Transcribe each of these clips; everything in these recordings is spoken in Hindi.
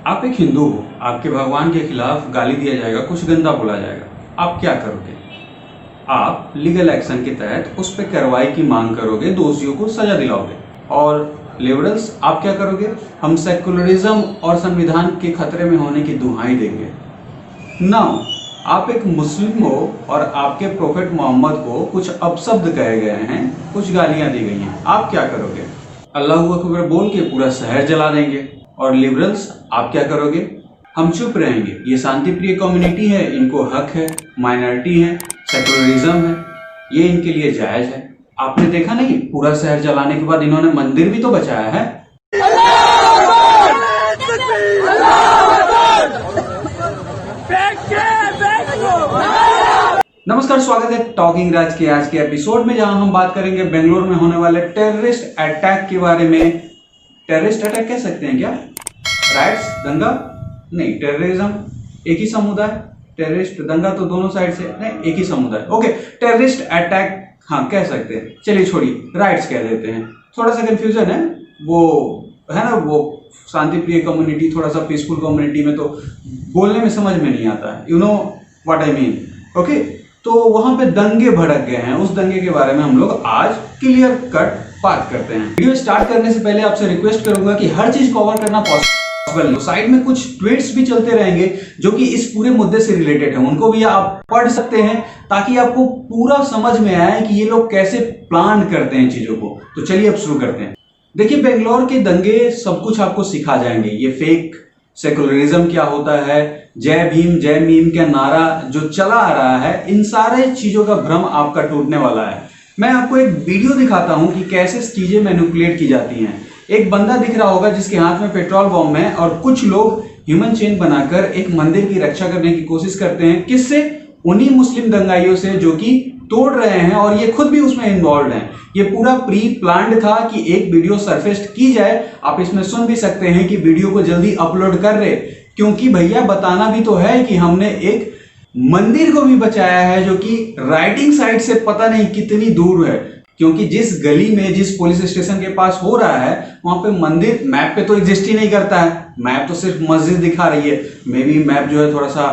आप एक हिंदू हो, आपके भगवान के खिलाफ गाली दिया जाएगा, कुछ गंदा बोला जाएगा, आप क्या करोगे? आप लीगल एक्शन के तहत उस पर कार्रवाई की मांग करोगे, दोषियों को सजा दिलाओगे। और लिबरल्स आप क्या करोगे? हम सेकुलरिज्म और संविधान के खतरे में होने की दुहाई देंगे। नाउ आप एक मुस्लिम हो और आपके प्रोफेट मोहम्मद को कुछ अपशब्द कहे गए हैं, कुछ गालियां दी गई हैं, आप क्या करोगे? अल्लाहू अकबर बोल के पूरा शहर जला देंगे। और लिबरल्स आप क्या करोगे? हम चुप रहेंगे, ये शांति प्रिय कम्युनिटी है, इनको हक है, माइनॉरिटी है, सेकुलरिज्म है, ये इनके लिए जायज है। आपने देखा नहीं, पूरा शहर जलाने के बाद इन्होंने मंदिर भी तो बचाया है। नमस्कार, स्वागत है टॉकिंग राज के आज के एपिसोड में, जहां हम बात करेंगे बेंगलोर में होने वाले टेररिस्ट अटैक के बारे में। टेररिस्ट अटैक कह सकते हैं क्या? राइट्स, दंगा नहीं, टेररिज्म एक ही समुदाय, टेररिस्ट दंगा तो दोनों साइड से नहीं, एक ही समुदाय। ओके, टेररिस्ट अटैक हाँ कह सकते हैं, चलिए छोड़िए, राइट्स कह देते हैं। थोड़ा सा कंफ्यूजन है, वो है ना, वो शांति प्रिय कम्युनिटी, थोड़ा सा पीसफुल कम्युनिटी में तो बोलने में समझ में नहीं आता है, you know what I mean. Okay, तो वहां पे दंगे भड़क गए हैं, उस दंगे के बारे में हम लोग आज क्लियर कट बात करते हैं। वीडियो स्टार्ट करने से पहले आपसे रिक्वेस्ट करूंगा कि हर चीज कवर करना पॉसिबल नहीं। साइड में कुछ ट्वीट्स भी चलते रहेंगे जो कि इस पूरे मुद्दे से रिलेटेड है, उनको भी आप पढ़ सकते हैं ताकि आपको पूरा समझ में आए कि ये लोग कैसे प्लान करते हैं चीजों को। तो चलिए अब शुरू करते हैं। देखिए, बेंगलोर के दंगे सब कुछ आपको सिखा जाएंगे। ये फेक सेकुलरिज्म क्या होता है, जय भीम जय मीम का नारा जो चला आ रहा है, इन सारे चीजों का भ्रम आपका टूटने वाला है। मैं आपको एक वीडियो दिखाता हूं कि कैसे चीजें मैनिपुलेट की जाती हैं। एक बंदा दिख रहा होगा जिसके हाथ में पेट्रोल बम है और कुछ लोग ह्यूमन चेन बनाकर एक मंदिर की रक्षा करने की कोशिश करते हैं। किससे? उन्हीं मुस्लिम दंगाइयों से जो कि तोड़ रहे हैं, और ये खुद भी उसमें इन्वॉल्व हैं। ये पूरा प्री प्लान्ड था कि एक वीडियो सरफेस की जाए। आप इसमें सुन भी सकते हैं कि वीडियो को जल्दी अपलोड कर रहे, क्योंकि भैया बताना भी तो है कि हमने एक मंदिर को भी बचाया है जो कि राइटिंग साइड से पता नहीं कितनी दूर है। क्योंकि जिस गली में, जिस पुलिस स्टेशन के पास हो रहा है, वहां पे मंदिर मैप पे तो एग्जिस्ट ही नहीं करता है। मैप तो सिर्फ मस्जिद दिखा रही है। मे बी मैप जो है थोड़ा सा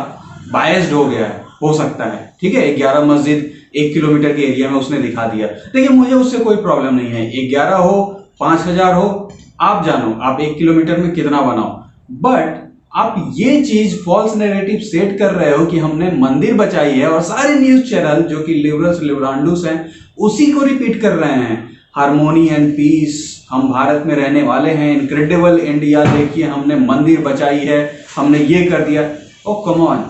बायस्ड हो गया है, हो सकता है। ठीक है, 11 मस्जिद 1 किलोमीटर के एरिया में उसने दिखा दिया। देखिए, मुझे उससे कोई प्रॉब्लम नहीं है, 11 हो 5000 हो, आप जानो आप 1 किलोमीटर में कितना बनाओ। बट आप ये चीज फॉल्स नैरेटिव सेट कर रहे हो कि हमने मंदिर बचाई है, और सारे न्यूज चैनल जो कि लिबरल्स लिबरांडूस हैं उसी को रिपीट कर रहे हैं। हार्मोनी एंड पीस, हम भारत में रहने वाले हैं, इनक्रेडिबल इंडिया, देखिए हमने मंदिर बचाई है, हमने ये कर दिया। ओ कम ऑन,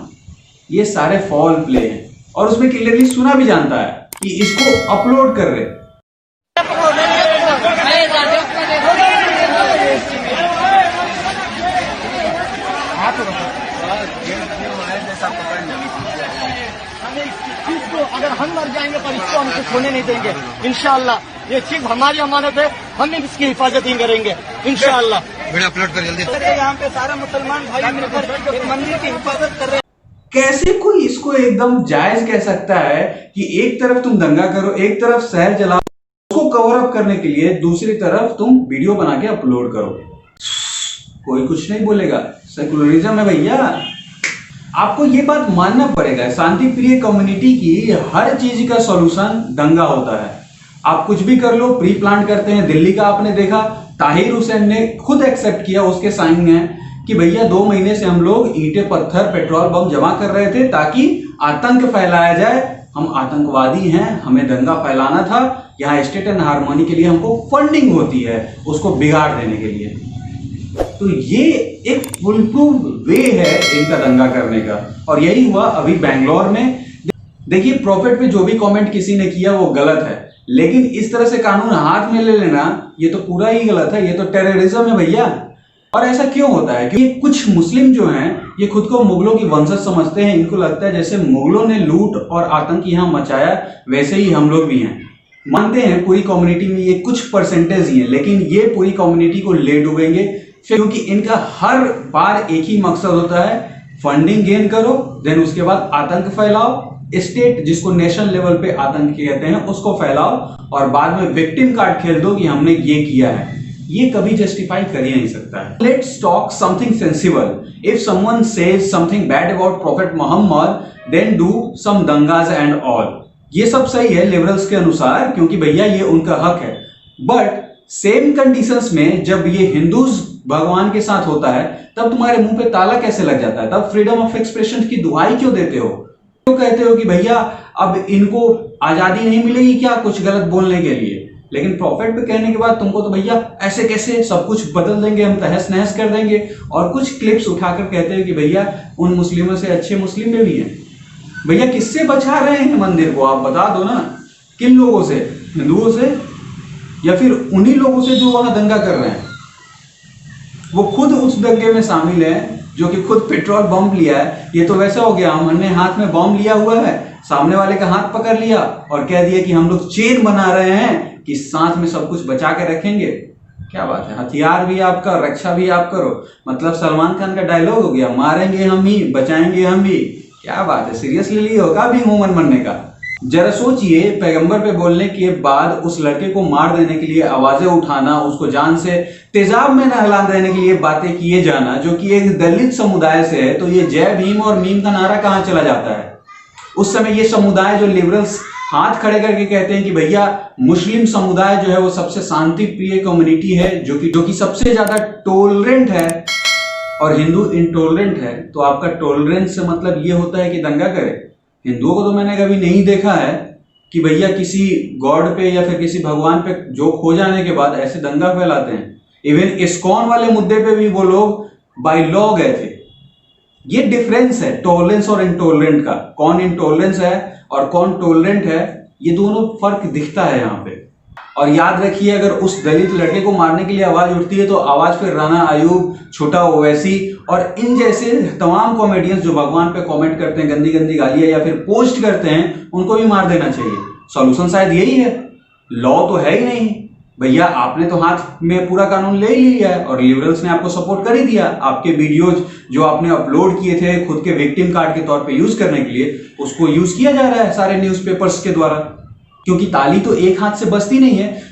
ये सारे फॉल प्ले हैं, और उसमें क्लियरली सुना भी जानता है कि इसको अपलोड कर रहे। अगर हम मर जाएंगे पर इसको हम कुछ होने नहीं देंगे इंशाअल्लाह। ये चीज हमारी अमानत है, हम इसकी हिफाजत ही करेंगे इंशाअल्लाह। वीडियो अपलोड कर जल्दी। यहाँ पे सारा मुसलमान भाई मिलकर एक मंदिर की हिफाजत कर रहे हैं। कैसे कोई इसको एकदम जायज कह सकता है कि एक तरफ तुम दंगा करो, एक तरफ शहर जलाओ, उसको कवर अप करने के लिए दूसरी तरफ तुम वीडियो बना के अपलोड करो? कोई कुछ नहीं बोलेगा, सेकुलरिज्म है भैया। आपको ये बात मानना पड़ेगा, शांति प्रिय कम्युनिटी की हर चीज का सॉल्यूशन दंगा होता है। आप कुछ भी कर लो, प्री प्लान करते हैं। दिल्ली का आपने देखा, ताहिर हुसैन ने खुद एक्सेप्ट किया, उसके साइन है कि भैया 2 महीने से हम लोग ईंटें पत्थर पेट्रोल बम जमा कर रहे थे ताकि आतंक फैलाया जाए। हम आतंकवादी हैं, हमें दंगा फैलाना था। यहाँ स्टेट एंड हार्मोनी के लिए हमको फंडिंग होती है, उसको बिगाड़ देने के लिए। तो ये एक फुल प्रूफ वे है इनका दंगा करने का, और यही हुआ अभी बेंगलोर में। देखिए, प्रॉफिट पे जो भी कमेंट किसी ने किया वो गलत है, लेकिन इस तरह से कानून हाथ में ले लेना ये तो पूरा ही गलत है, ये तो टेररिज्म है भैया। और ऐसा क्यों होता है? क्योंकि कुछ मुस्लिम जो हैं ये खुद को मुगलों की वंशज समझते हैं। इनको लगता है जैसे मुगलों ने लूट और आतंक यहाँ मचाया, वैसे ही हम लोग भी हैं। मानते हैं पूरी कम्युनिटी में ये कुछ परसेंटेज ही है, लेकिन ये पूरी कम्युनिटी को ले डूबेंगे, क्योंकि इनका हर बार एक ही मकसद होता है, फंडिंग गेन करो, देन उसके बाद आतंक फैलाओ, स्टेट जिसको नेशनल लेवल पे आतंक कहते हैं उसको फैलाओ, और बाद में विक्टिम कार्ड खेल दो कि हमने ये किया है। ये कभी जस्टिफाई कर ही नहीं सकता है। Let's talk something sensible. If someone says something bad about prophet Mohammad, then do some दंगाज एंड ऑल। ये सब सही है लिबरल्स के अनुसार, क्योंकि भैया ये उनका हक है। बट सेम कंडीशंस में जब ये हिंदूज भगवान के साथ होता है, तब तुम्हारे मुंह पे ताला कैसे लग जाता है? तब फ्रीडम ऑफ एक्सप्रेशन की दुहाई क्यों देते हो? क्यों कहते हो कि भैया अब इनको आजादी नहीं मिलेगी क्या कुछ गलत बोलने के लिए? लेकिन प्रॉफिट पे कहने के बाद तुमको तो भैया ऐसे कैसे, सब कुछ बदल देंगे, हम तहस नहस कर देंगे। और कुछ क्लिप्स उठाकर कहते हैं कि भैया उन मुस्लिमों से अच्छे मुस्लिम में भी हैं। भैया किससे बचा रहे हैं मंदिर को? आप बता दो ना, किन लोगों से? हिंदुओं से या फिर उन्हीं लोगों से जो वहां दंगा कर रहे हैं? वो खुद उस दंगे में शामिल है, जो कि खुद पेट्रोल बम लिया है। ये तो वैसा हो गया, हमने हाथ में बम लिया हुआ है, सामने वाले का हाथ पकड़ लिया और कह दिया कि हम लोग चेन बना रहे हैं कि साथ में सब कुछ बचा के रखेंगे। क्या बात है, हथियार भी आपका, रक्षा भी आप करो। मतलब सलमान खान का डायलॉग हो गया, मारेंगे हम ही, बचाएंगे हम ही। क्या बात है, सीरियसली लिए होगा भी ह्यूमन बनने का? जरा सोचिए, पैगंबर पे बोलने के बाद उस लड़के को मार देने के लिए आवाजें उठाना, उसको जान से तेजाब में नहला देने के लिए बातें किए जाना, जो कि एक दलित समुदाय से है, तो ये जय भीम और मीम का नारा कहां चला जाता है? उस समय ये समुदाय जो लिबरल्स हाथ खड़े करके कहते हैं कि भैया मुस्लिम समुदाय जो है वो सबसे शांति प्रिय कम्युनिटी है, जो कि सबसे ज्यादा टॉलरेंट है, और हिंदू इंटॉलरेंट है। तो आपका टॉलरेंस से मतलब ये होता है कि दंगा करे? हिंदुओं को तो मैंने कभी नहीं देखा है कि भैया किसी गॉड पे या फिर किसी भगवान पे जोक हो जाने के बाद ऐसे दंगा फैलाते हैं। इवन इस्कॉन वाले मुद्दे पे भी वो लोग बाय लॉ गए थे। ये डिफरेंस है टॉलरेंस और इंटॉलरेंट का। कौन इंटॉलरेंस है और कौन टॉलरेंट है, ये दोनों फर्क दिखता है यहाँ पे। और याद रखिए, अगर उस दलित लड़के को मारने के लिए आवाज उठती है तो आवाज फिर राणा आयूब, छोटा ओवैसी और इन जैसे तमाम कॉमेडियंस जो भगवान पे कमेंट करते हैं गंदी गंदी गालियां या फिर पोस्ट करते हैं, उनको भी मार देना चाहिए। सॉल्यूशन शायद यही है। लॉ तो है ही नहीं भैया, आपने तो हाथ में पूरा कानून ले ही लिया है और लिबरल्स ने आपको सपोर्ट कर ही दिया। आपके वीडियोज जो आपने अपलोड किए थे खुद के विक्टिम कार्ड के तौर पे यूज करने के लिए, उसको यूज किया जा रहा है सारे न्यूज़पेपर्स के द्वारा, क्योंकि ताली तो एक हाथ से बजती नहीं है।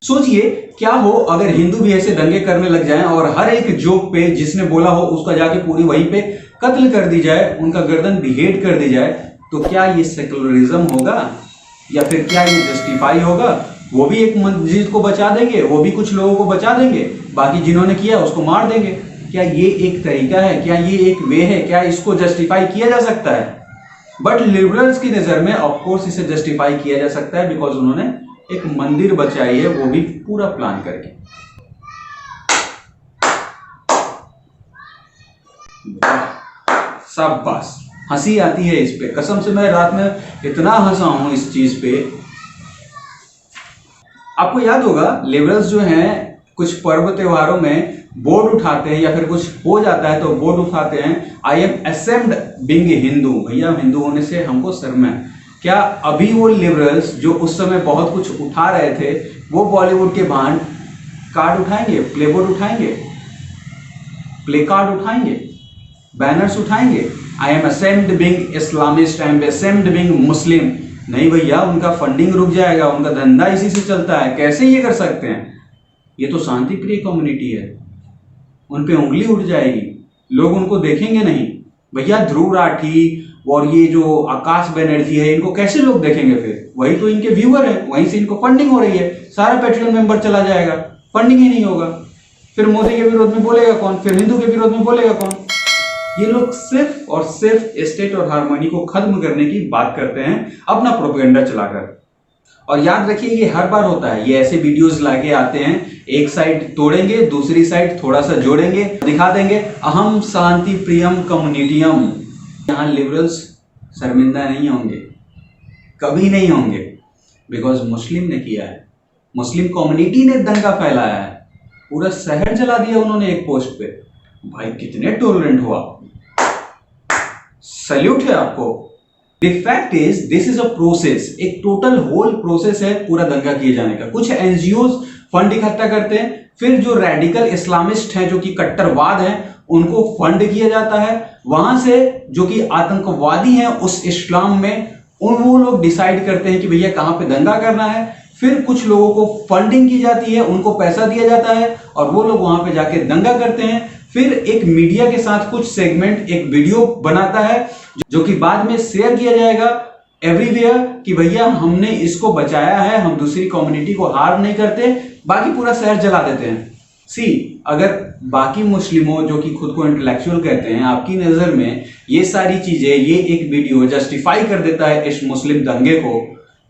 सोचिए क्या हो अगर हिंदू भी ऐसे दंगे करने लग जाएं और हर एक जोक पे जिसने बोला हो उसका जाके पूरी वहीं पे कत्ल कर दी जाए, उनका गर्दन बिहेड कर दी जाए, तो क्या ये सेकुलरिज्म होगा या फिर क्या ये जस्टिफाई होगा? वो भी एक मस्जिद को बचा देंगे, वो भी कुछ लोगों को बचा देंगे, बाकी जिन्होंने किया उसको मार देंगे। क्या ये एक तरीका है? क्या ये एक वे है? क्या इसको जस्टिफाई किया जा सकता है? बट लिबरल्स की नजर में ऑफकोर्स इसे जस्टिफाई किया जा सकता है, बिकॉज उन्होंने एक मंदिर बचाई है, वो भी पूरा प्लान करके। शाबाश, हंसी आती है इस पे, कसम से मैं रात में इतना हंसा हूं इस चीज पे। आपको याद होगा लिबरल्स जो हैं कुछ पर्व त्योहारों में बोर्ड उठाते हैं या फिर कुछ हो जाता है तो बोर्ड उठाते हैं, आई एम असेम्ड बीइंग हिंदू। भैया हिंदू होने से हमको शर्म है। क्या अभी वो लिबरल्स जो उस समय बहुत कुछ उठा रहे थे, वो बॉलीवुड के भांड कार्ड उठाएंगे, प्लेबोर्ड उठाएंगे, प्ले कार्ड उठाएंगे, बैनर्स उठाएंगे, I am ashamed being Islamist, I am ashamed being Muslim? नहीं भैया, उनका फंडिंग रुक जाएगा, उनका धंधा इसी से चलता है। कैसे ये कर सकते हैं? ये तो शांति प्रिय कम्युनिटी है, उन पे उंगली उठ जाएगी, लोग उनको देखेंगे नहीं। भैया ध्रुव राठी और ये जो आकाश बनर्जी है, इनको कैसे लोग देखेंगे? फिर वही तो इनके व्यूअर है, वहीं से इनको फंडिंग हो रही है, सारा पेट्रियन मेंबर चला जाएगा, फंडिंग ही नहीं होगा। फिर मोदी के विरोध में बोलेगा कौन? फिर हिंदू के विरोध में बोलेगा कौन? ये लोग सिर्फ और सिर्फ स्टेट और हार्मनी को खत्म करने की बात करते हैं अपना प्रोपेगेंडा चलाकर। और याद रखिए ये हर बार होता है, ये ऐसे वीडियोस लाके आते हैं, एक साइड तोड़ेंगे, दूसरी साइड थोड़ा सा जोड़ेंगे, दिखा देंगे अहम शांति प्रियम कम्युनिटियम। यहाँ लिबरल्स शर्मिंदा नहीं होंगे, कभी नहीं होंगे, बिकॉज मुस्लिम ने किया है, मुस्लिम कम्युनिटी ने दंगा फैलाया है, पूरा शहर जला दिया उन्होंने एक पोस्ट पे। भाई कितने टॉलरेंट हो आप, सैल्यूट है आपको। The fact is this is a process, एक टोटल होल प्रोसेस है पूरा दंगा किए जाने का। कुछ एनजीओ फंड इकट्ठा करते हैं, फिर जो रेडिकल इस्लामिस्ट हैं जो कि कट्टरवाद हैं उनको फंड किया जाता है, वहां से जो कि आतंकवादी हैं उस इस्लाम में वो लोग डिसाइड करते हैं कि भैया कहां पे दंगा करना है। फिर कुछ लोगों को फंडिंग की जाती है, उनको पैसा दिया जाता है और वो लोग वहां पे जाके दंगा करते हैं। फिर एक मीडिया के साथ कुछ सेगमेंट एक वीडियो बनाता है जो कि बाद में शेयर किया जाएगा एवरीवेयर कि भैया हमने इसको बचाया है, हम दूसरी कम्युनिटी को हार्म नहीं करते, बाकी पूरा शहर जला देते हैं। सी, अगर बाकी मुस्लिमों जो कि खुद को इंटेलेक्चुअल कहते हैं, आपकी नजर में ये सारी चीजें, ये एक वीडियो जस्टिफाई कर देता है इस मुस्लिम दंगे को,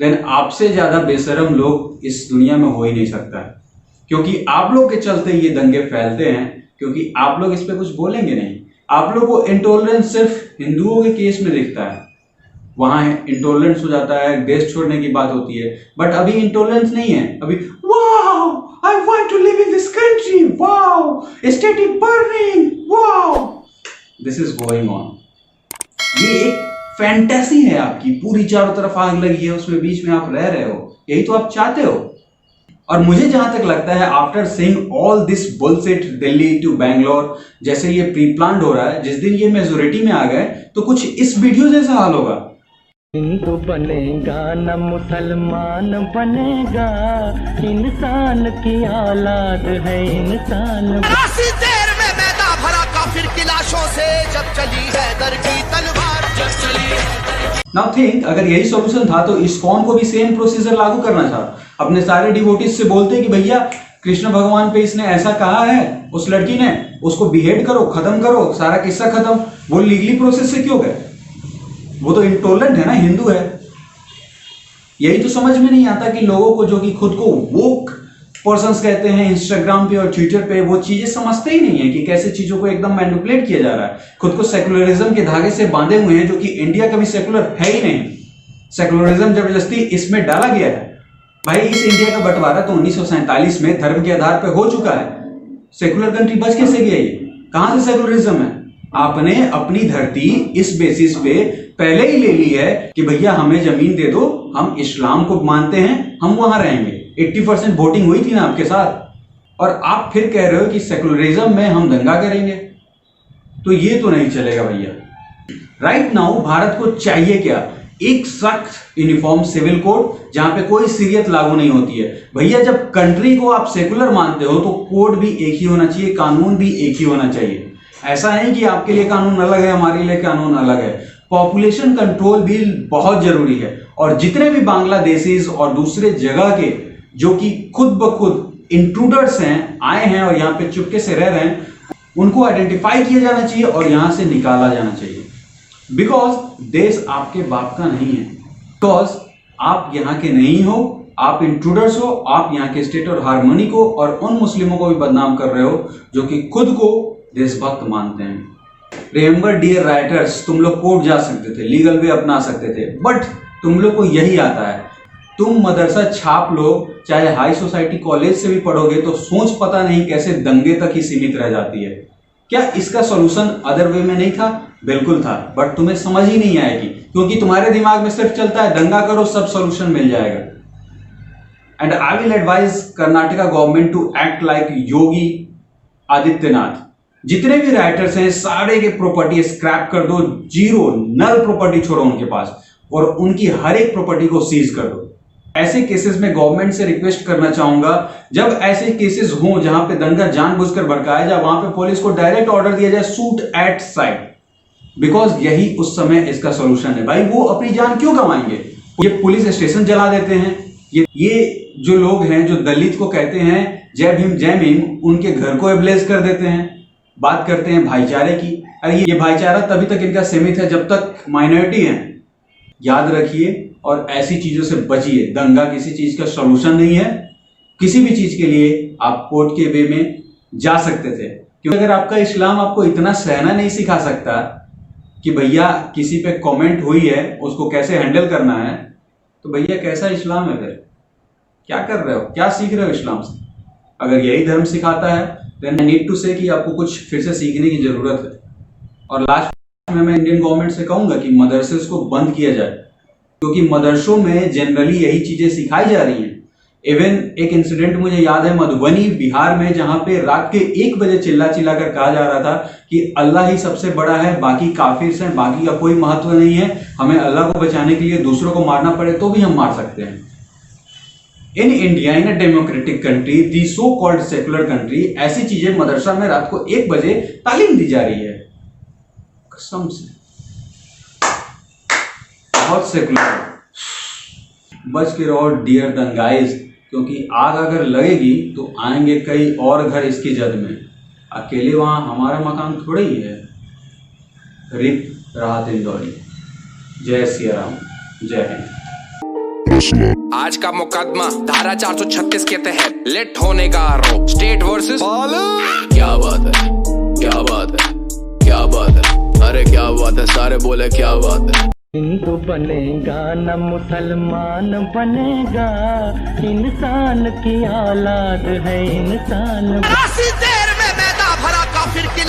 देन आपसे ज्यादा बेशरम लोग इस दुनिया में हो ही नहीं सकता है। क्योंकि आप लोग के चलते ये दंगे फैलते हैं, क्योंकि आप लोग इस पे कुछ बोलेंगे नहीं। आप लोग को इंटॉलरेंस सिर्फ हिंदुओं के केस में दिखता है, वहां इंटॉलरेंस हो जाता है, देश छोड़ने की बात होती है, बट अभी इंटॉलरेंस नहीं है। अभी wow I want to live in this country, wow state is burning, wow this is going on. ये एक फैंटेसी है आपकी, पूरी चारों तरफ आग लगी है, उसमें बीच में आप रह रहे हो, यही तो आप चाहते हो। और मुझे जहां तक लगता है after seeing all this bullshit Delhi to Bangalore, जैसे ये प्री प्लान्ड हो रहा है, जिस दिन ये मेजोरिटी में आ गए तो कुछ इस वीडियो जैसा हाल होगा। हिंदू बनेगा न मुसलमान बनेगा, इंसान की औलाद है इंसान। देर में मैदा भरा काफिर की लाशों से जब चली हैदर की तलवार, जब चली। नाउ थिंक, अगर यही सॉल्यूशन था तो इस्कॉन को भी सेम प्रोसीजर लागू करना था। अपने सारे डिवोटीज से बोलते कि भैया कृष्ण भगवान पे इसने ऐसा कहा है, उस लड़की ने, उसको बिहेड करो, खत्म करो, सारा किस्सा खत्म। वो लीगली प्रोसेस से क्यों गए? वो तो इंटॉलरेंट है ना, हिंदू है। यही तो समझ में नहीं आता कि लोगों को जो कि खुद को वोक पर्संस कहते हैं इंस्टाग्राम पे और ट्विटर पे, वो चीजें समझते ही नहीं है कि कैसे चीजों को एकदम मैनिपुलेट किया जा रहा है। खुद को सेकुलरिज्म के धागे से बांधे हुए हैं, जो कि इंडिया कभी सेकुलर है ही नहीं। सेकुलरिज्म जबरदस्ती इसमें डाला गया है। भाई इस इंडिया का बंटवारा तो 1947 में धर्म के आधार पर हो चुका है। सेकुलर कंट्री बच कैसे गया? ये कहां से सेकुलरिज्म है? आपने अपनी धरती इस बेसिस पे पहले ही ले ली है कि भैया हमें जमीन दे दो, हम इस्लाम को मानते हैं, हम वहां रहेंगे। 80% वोटिंग हुई थी ना आपके साथ, और आप फिर कह रहे हो कि सेकुलरिज्म में हम दंगा करेंगे, तो ये तो नहीं चलेगा भैया। राइट नाउ भारत को चाहिए क्या? एक सख्त यूनिफॉर्म सिविल कोड जहां पे कोई सीरियत लागू नहीं होती है। भैया जब कंट्री को आप सेकुलर मानते हो तो कोड भी एक ही होना चाहिए, कानून भी एक ही होना चाहिए। ऐसा नहीं कि आपके लिए कानून अलग है, हमारे लिए कानून अलग है। पॉपुलेशन कंट्रोल भी बहुत जरूरी है, और जितने भी बांग्लादेशीज और दूसरे जगह के जो कि खुद ब खुद इंट्रूडर्स हैं, आए हैं और यहाँ पे चुपके से रह रहे हैं, उनको आइडेंटिफाई किया जाना चाहिए और यहां से निकाला जाना चाहिए। बिकॉज देश आपके बाप का नहीं है, बिकॉज आप यहाँ के नहीं हो, आप इंट्रूडर्स हो, आप यहाँ के स्टेट और हार्मोनी को और उन मुस्लिमों को भी बदनाम कर रहे हो जो कि खुद को देशभक्त मानते हैं। रिमेंबर डियर राइटर्स, तुम लोग कोर्ट जा सकते थे, लीगल वे अपना सकते थे, बट तुम लोग को यही आता है। तुम मदरसा छाप लो, चाहे हाई सोसाइटी कॉलेज से भी पढ़ोगे, तो सोच पता नहीं कैसे दंगे तक ही सीमित रह जाती है। क्या इसका सॉल्यूशन अदर वे में नहीं था? बिल्कुल था, बट तुम्हें समझ ही नहीं आएगी, क्योंकि तुम्हारे दिमाग में सिर्फ चलता है दंगा करो, सब सॉल्यूशन मिल जाएगा। And I will advise Karnataka government to act like Yogi Adityanath. जितने भी राइटर्स हैं सारे के प्रॉपर्टी स्क्रैप कर दो, जीरो नल प्रॉपर्टी छोड़ो उनके पास, और उनकी हर एक प्रॉपर्टी को सीज कर दो। ऐसे केसेस में गवर्नमेंट से रिक्वेस्ट करना चाहूंगा, जब ऐसे केसेस हों जहां पे दंगा जानबूझकर भड़काया जाए, वहां पे पुलिस को डायरेक्ट ऑर्डर दिया जाए, शूट एट साइट, बिकॉज यही उस समय इसका सॉल्यूशन है। भाई वो अपनी जान क्यों गंवाएंगे? ये पुलिस स्टेशन जला देते हैं, ये जो लोग हैं जो दलित को कहते हैं जय भीम जय भीम, उनके घर को एब्लेज कर देते हैं। बात करते हैं भाईचारे की, अरे ये भाईचारा तभी तक इनका सीमित है जब तक माइनॉरिटी है। याद रखिए और ऐसी चीजों से बचिए। दंगा किसी चीज का सॉल्यूशन नहीं है। किसी भी चीज के लिए आप कोर्ट के वे में जा सकते थे, क्योंकि अगर आपका इस्लाम आपको इतना सहना नहीं सिखा सकता कि भैया किसी पे कमेंट हुई है उसको कैसे हैंडल करना है, तो भैया कैसा इस्लाम है? फिर क्या कर रहे हो? क्या सीख रहे हो इस्लाम से? अगर यही धर्म सिखाता है, देन आई नीड टू से कि आपको कुछ फिर से सीखने की जरूरत है। और लास्ट में मैं इंडियन गवर्नमेंट से कहूंगा कि मदरसे को बंद किया जाए, क्योंकि मदरसों में जनरली यही चीजें सिखाई जा रही हैं। इवन एक इंसिडेंट मुझे याद है मधुबनी बिहार में, जहां पे रात के 1 बजे चिल्ला कर कहा जा रहा था कि अल्लाह ही सबसे बड़ा है, बाकी काफिर हैं, बाकी का कोई महत्व नहीं है, हमें अल्लाह को बचाने के लिए दूसरों को मारना पड़े तो भी हम मार सकते हैं। In India, in a democratic country, the so called secular country, ऐसी चीजें मदरसा में रात को 1 बजे तालीम दी जा रही है। कसम से बहुत सेकुलर। बच के रहो डियर दंगाइज, क्योंकि आग अगर लगेगी तो आएंगे कई और घर इसकी जद में। अकेले वहां हमारा मकान थोड़ा ही है। रिप राहत इंदौरी। जय सिया राम, जय हिंद। आज का मुकदमा धारा 436 के तहत लेट होने का आरोप, स्टेट वर्सेस क्या बात है, क्या बात है, क्या बात है, अरे क्या बात है, सारे बोले क्या बात है। हिंदू बनेगा न मुसलमान बनेगा, इंसान की औलाद है इंसान। देर में मैदा भरा काफिर की